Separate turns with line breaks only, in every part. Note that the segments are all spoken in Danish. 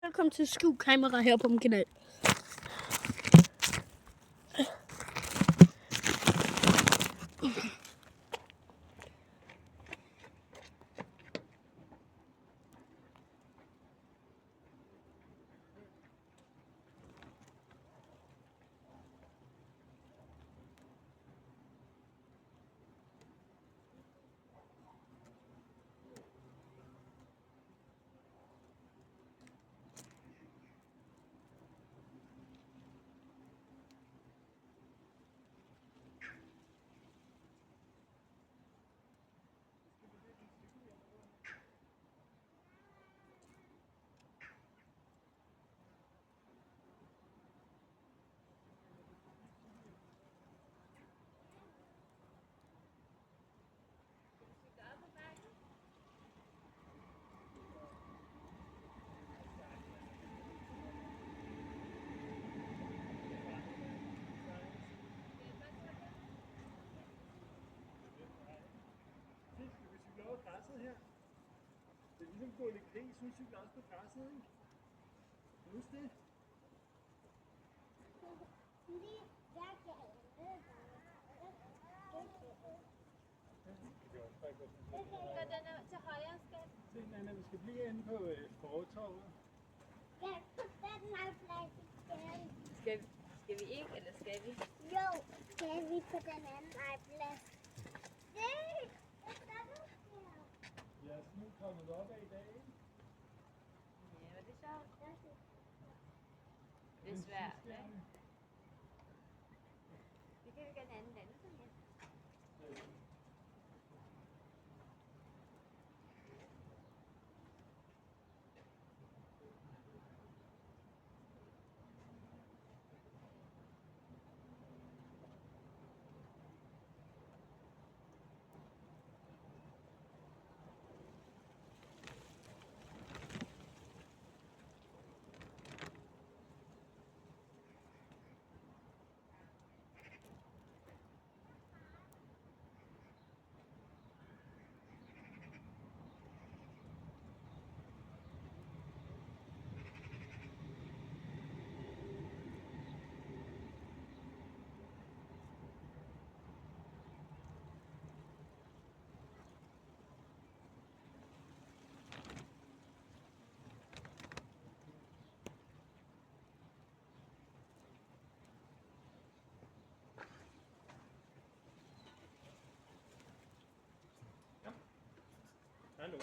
Velkommen til Skjult Kamera her på min kanal.
Her. Det er ligesom gået lidt krig, synes vi også på græsset, ikke? Husk det?
Den er til højre, skal
Se, Nana, vi skal blive inde på Råtorvet.
Ja, på den her plads skal vi ikke, eller skal vi? Jo, skal vi på den anden plads.
Jeg er nu kommet op af i dag, ikke?
Ja, det er sjovt. Det er svært, ikke? Vi kan jo gøre en anden danse her.
Hallo.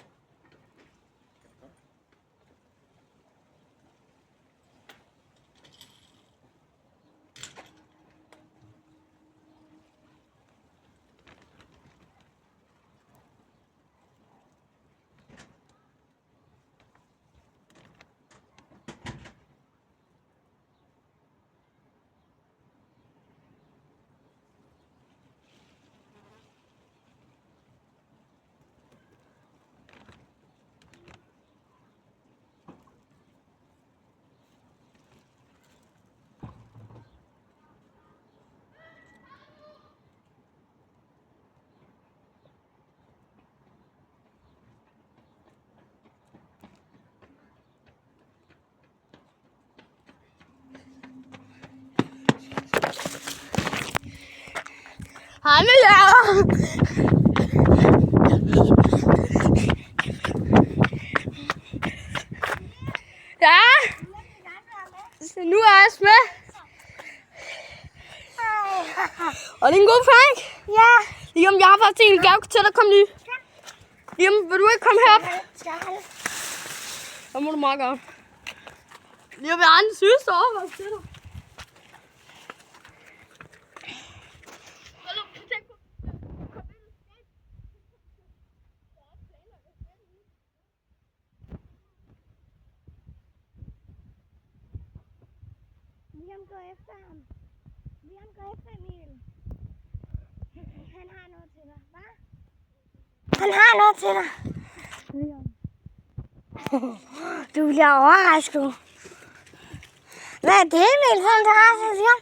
Hej med jer! Ja! Så nu er jeg med. Og det er en god prank.
Ja.
Liam, jeg har faktisk en gave til dig. Kom lige. Liam, vil du ikke komme herop? Så må du meget gerne. Liam, jeg har en sidste overraskelse til dig.
Liam går efter ham. Liam går efter Emil. Han har noget til dig, hva'? Han har noget til dig. Liam. Du bliver overrasket. Hvad er det, Emil? Sådan der har sig, Liam.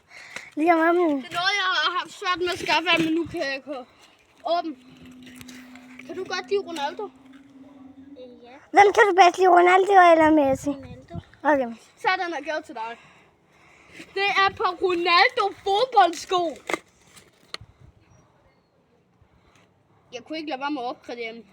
Liam, åbne.
Det er noget, jeg har haft svært med at skaffe af, men nu kan jeg åbne. Kan du godt lide Ronaldo?
Ja. Hvem kan du bedst lide, Ronaldo eller Messi? Ronaldo. Okay.
Så er den her gave til dig. Det er på Ronaldo fodboldsko. Jeg kunne ikke lade være med at opgradere den.